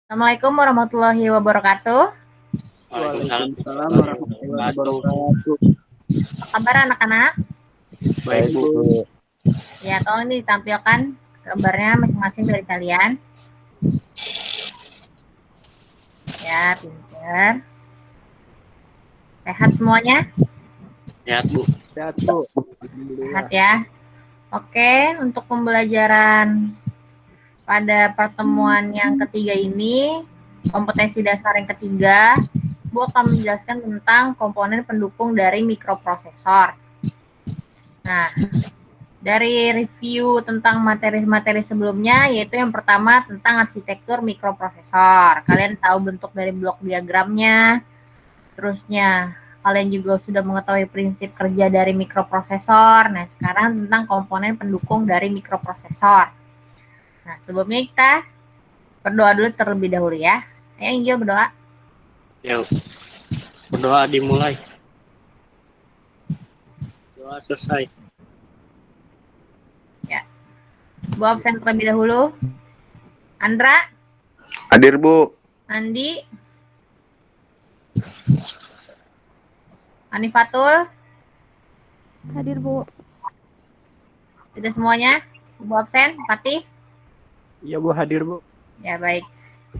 Assalamualaikum warahmatullahi wabarakatuh. Waalaikumsalam warahmatullahi wabarakatuh. Apa kabar anak-anak? Baik, Bu. Ya, tolong ini ditampilkan gambarnya masing-masing dari kalian. Ya, pintar. Sehat semuanya? Sehat, Bu. Sehat ya. Oke, untuk pembelajaran pada pertemuan yang ketiga ini, kompetensi dasar yang ketiga, Bu akan menjelaskan tentang komponen pendukung dari mikroprosesor. Nah, dari review tentang materi-materi sebelumnya, yaitu yang pertama tentang arsitektur mikroprosesor. Kalian tahu bentuk dari blok diagramnya, terusnya kalian juga sudah mengetahui prinsip kerja dari mikroprosesor. Nah, sekarang tentang komponen pendukung dari mikroprosesor. Nah, sebelumnya kita berdoa dulu terlebih dahulu ya. Ayo Angel berdoa. Yuk, berdoa dimulai. Doa selesai. Ya. Bu absen terlebih dahulu. Andra. Hadir, Bu. Andi. Anifatul. Hadir, Bu. Sudah semuanya? Bu absen, Fatih? Iya, Bu, hadir, Bu. Ya, baik.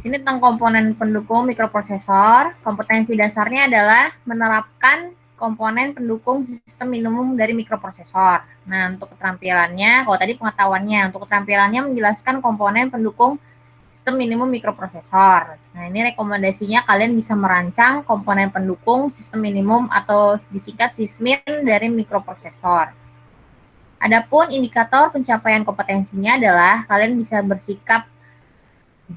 Sini tentang komponen pendukung mikroprosesor. Kompetensi dasarnya adalah menerapkan komponen pendukung sistem minimum dari mikroprosesor. Nah, untuk keterampilannya, kalau tadi pengetahuannya, untuk keterampilannya menjelaskan komponen pendukung sistem minimum mikroprosesor. Nah, ini rekomendasinya kalian bisa merancang komponen pendukung sistem minimum atau disingkat SISMIN dari mikroprosesor. Adapun indikator pencapaian kompetensinya adalah kalian bisa bersikap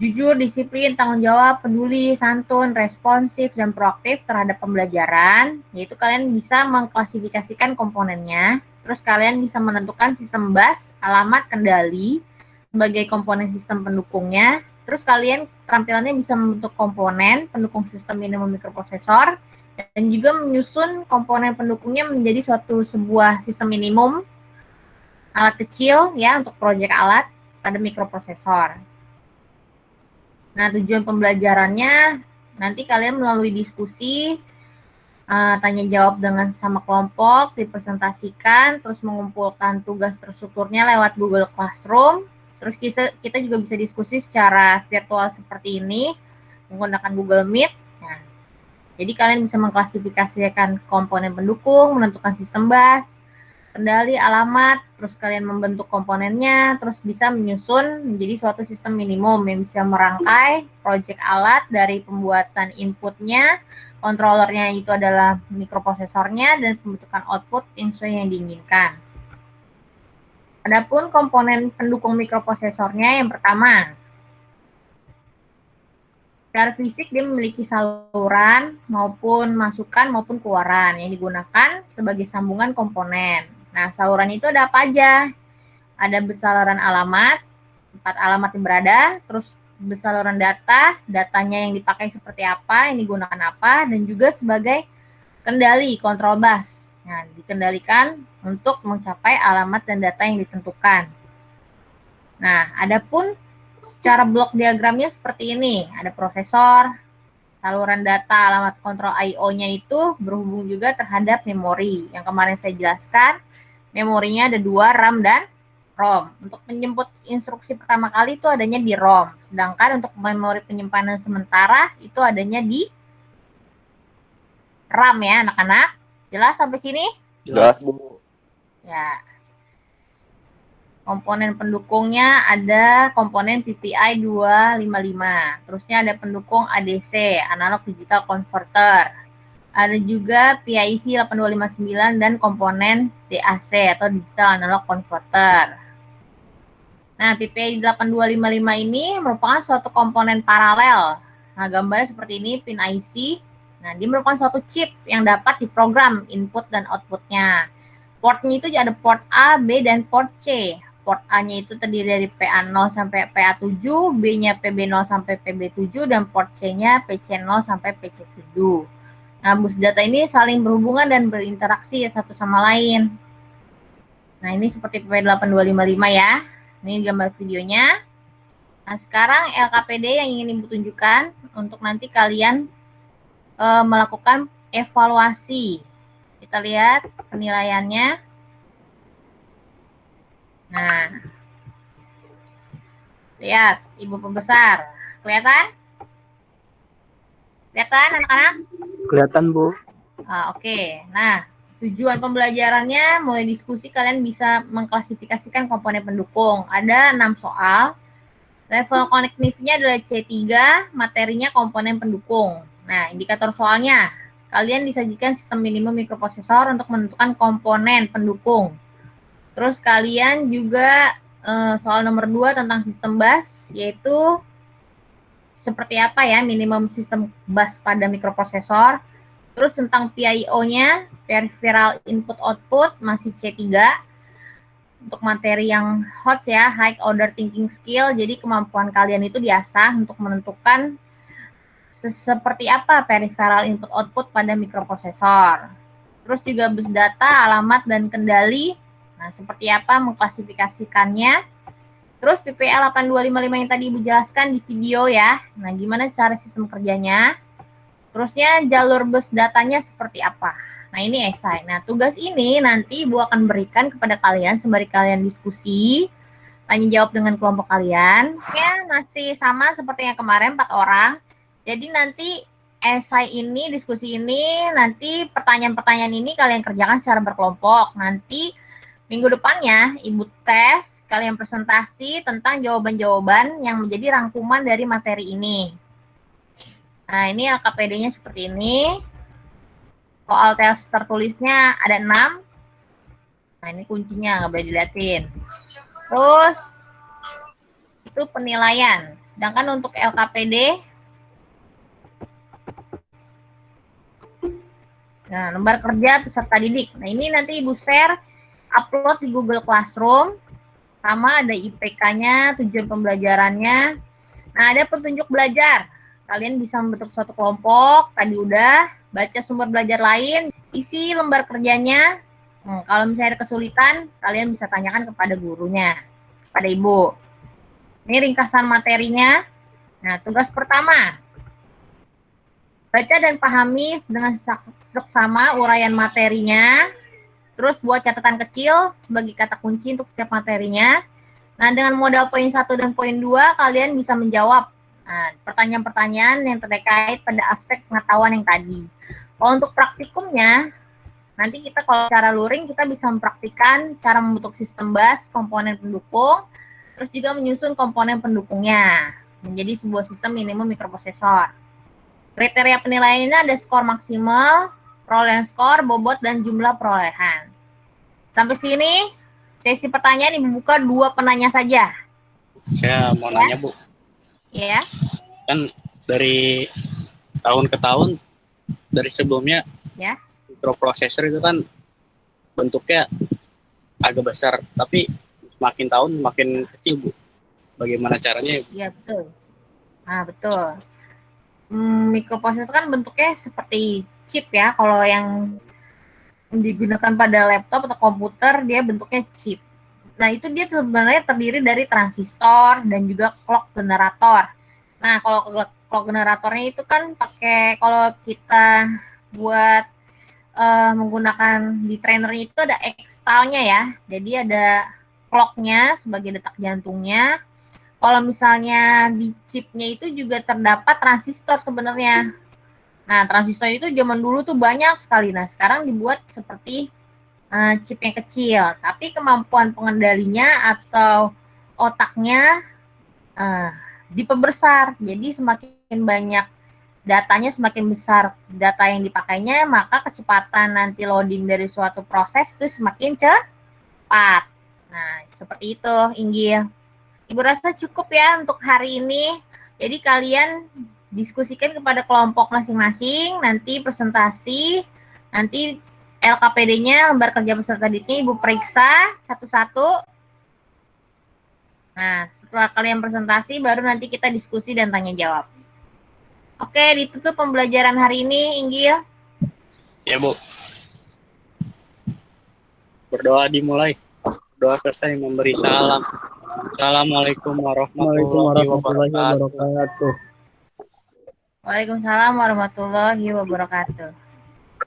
jujur, disiplin, tanggung jawab, peduli, santun, responsif, dan proaktif terhadap pembelajaran, yaitu kalian bisa mengklasifikasikan komponennya, terus kalian bisa menentukan sistem bus, alamat, kendali, sebagai komponen sistem pendukungnya, terus kalian keterampilannya bisa membentuk komponen pendukung sistem minimum mikroprosesor, dan juga menyusun komponen pendukungnya menjadi sebuah sistem minimum, alat kecil ya untuk proyek alat pada mikroprosesor. Nah, tujuan pembelajarannya nanti kalian melalui diskusi, tanya jawab dengan sesama kelompok, dipresentasikan, terus mengumpulkan tugas terstrukturnya lewat Google Classroom. Terus kita juga bisa diskusi secara virtual seperti ini menggunakan Google Meet. Nah, jadi kalian bisa mengklasifikasikan komponen pendukung, menentukan sistem bus, kendali, alamat, terus kalian membentuk komponennya, terus bisa menyusun menjadi suatu sistem minimum yang bisa merangkai proyek alat dari pembuatan inputnya, kontrolernya itu adalah mikroprosesornya, dan pembentukan output sesuai yang diinginkan. Adapun komponen pendukung mikroprosesornya yang pertama, secara fisik dia memiliki saluran maupun masukan maupun keluaran yang digunakan sebagai sambungan komponen. Nah, saluran itu ada apa aja? Ada besaluran alamat, tempat alamat yang berada, terus besaluran data, datanya yang dipakai seperti apa, yang digunakan apa, dan juga sebagai kendali, control bus. Nah, dikendalikan untuk mencapai alamat dan data yang ditentukan. Nah, adapun secara blok diagramnya seperti ini. Ada prosesor, saluran data, alamat kontrol I/O-nya itu berhubung juga terhadap memori. Yang kemarin saya jelaskan, memorinya ada 2, RAM dan ROM. Untuk menjemput instruksi pertama kali itu adanya di ROM. Sedangkan untuk memori penyimpanan sementara itu adanya di RAM ya anak-anak. Jelas sampai sini? Jelas, Bu. Ya. Komponen pendukungnya ada komponen PPI 255. Terusnya ada pendukung ADC, Analog Digital Converter. Ada juga PIC 8259 dan komponen DAC atau Digital Analog Converter. Nah, PPI 8255 ini merupakan suatu komponen paralel. Nah, gambarnya seperti ini, pin IC. Nah, dia merupakan suatu chip yang dapat diprogram input dan outputnya. Portnya itu ada port A, B, dan port C. Port A-nya itu terdiri dari PA0 sampai PA7, B-nya PB0 sampai PB7, dan port C-nya PC0 sampai PC7. Nah, bus data ini saling berhubungan dan berinteraksi satu sama lain. Nah, ini seperti PP8255 ya. Ini gambar videonya. Nah, sekarang LKPD yang ingin Ibu tunjukkan untuk nanti kalian melakukan evaluasi. Kita lihat penilaiannya. Nah, lihat Ibu pembesar. Kelihatan? Kelihatan anak-anak? Kelihatan, Bu. Oke. Nah, tujuan pembelajarannya mulai diskusi kalian bisa mengklasifikasikan komponen pendukung. Ada 6 soal. Level kognitifnya adalah C3, materinya komponen pendukung. Nah, indikator soalnya, kalian disajikan sistem minimum mikroprosesor untuk menentukan komponen pendukung. Terus kalian juga soal nomor 2 tentang sistem bus, yaitu seperti apa ya minimum sistem bus pada mikroprosesor. Terus tentang PIO-nya, peripheral input output, masih C3. Untuk materi yang hot ya, high order thinking skill, jadi kemampuan kalian itu diasah untuk menentukan seperti apa peripheral input output pada mikroprosesor. Terus juga bus data, alamat, dan kendali, nah seperti apa mengklasifikasikannya. Terus PPL 8255 yang tadi Ibu jelaskan di video ya, nah gimana cara sistem kerjanya. Terusnya jalur bus datanya seperti apa. Nah, ini esai. Nah, tugas ini nanti Ibu akan berikan kepada kalian sembari kalian diskusi, tanya jawab dengan kelompok kalian. Ya, masih sama seperti yang kemarin, 4 orang. Jadi nanti esai ini, diskusi ini, nanti pertanyaan-pertanyaan ini kalian kerjakan secara berkelompok. Nanti minggu depannya Ibu tes, kalian presentasi tentang jawaban-jawaban yang menjadi rangkuman dari materi ini. Nah, ini LKPD-nya seperti ini. Soal tes tertulisnya ada 6. Nah, ini kuncinya, nggak boleh dilihatin. Terus, itu penilaian. Sedangkan untuk LKPD, nah, lembar kerja peserta didik. Nah, ini nanti Ibu share, upload di Google Classroom. Sama ada IPK-nya, tujuan pembelajarannya. Nah, ada petunjuk belajar. Kalian bisa membentuk suatu kelompok, tadi udah. Baca sumber belajar lain, isi lembar kerjanya. Kalau misalnya ada kesulitan, kalian bisa tanyakan kepada gurunya, kepada Ibu. Ini ringkasan materinya. Nah, tugas pertama, baca dan pahami dengan seksama uraian materinya. Terus buat catatan kecil sebagai kata kunci untuk setiap materinya. Nah, dengan modal poin 1 dan poin 2, kalian bisa menjawab pertanyaan-pertanyaan yang terkait pada aspek pengetahuan yang tadi. Kalau untuk praktikumnya, nanti kita kalau secara luring kita bisa mempraktikkan cara membentuk sistem bus, komponen pendukung, terus juga menyusun komponen pendukungnya menjadi sebuah sistem minimum mikroprosesor. Kriteria penilaiannya ada skor maksimal, perolehan skor, bobot, dan jumlah perolehan. Sampai sini, sesi pertanyaan Ibu buka 2 penanya saja. Saya mau nanya, Bu. Ya. Kan dari tahun ke tahun, dari sebelumnya, Ya. mikroprosesor itu kan bentuknya agak besar, tapi semakin tahun semakin kecil, Bu. Bagaimana caranya? Iya, betul. Nah, betul. Mikroprosesor kan bentuknya seperti chip ya. Kalau yang digunakan pada laptop atau komputer, dia bentuknya chip. Nah, itu dia sebenarnya terdiri dari transistor dan juga clock generator. Nah, kalau clock generatornya itu kan pakai, kalau kita buat menggunakan di trainernya itu ada X-tau-nya ya. Jadi ada clock-nya sebagai detak jantungnya. Kalau misalnya di chip-nya itu juga terdapat transistor sebenarnya. Nah, transistor itu zaman dulu tuh banyak sekali. Nah, sekarang dibuat seperti chip yang kecil, tapi kemampuan pengendalinya atau otaknya diperbesar. Jadi semakin banyak datanya, semakin besar data yang dipakainya, maka kecepatan nanti loading dari suatu proses itu semakin cepat. Nah, seperti itu, Inggil. Ibu rasa cukup ya untuk hari ini. Jadi kalian diskusikan kepada kelompok masing-masing, nanti presentasi, nanti LKPD-nya, lembar kerja peserta didiknya Ibu periksa satu-satu. Nah, setelah kalian presentasi, baru nanti kita diskusi dan tanya jawab. Oke, ditutup pembelajaran hari ini, Inggil. Ya, Bu. Berdoa dimulai. Berdoa selesai memberi salam. Assalamualaikum Waalaikumsalam warahmatullahi warahmatullahi wabarakatuh. wabarakatuh. Waalaikumsalam warahmatullahi wabarakatuh.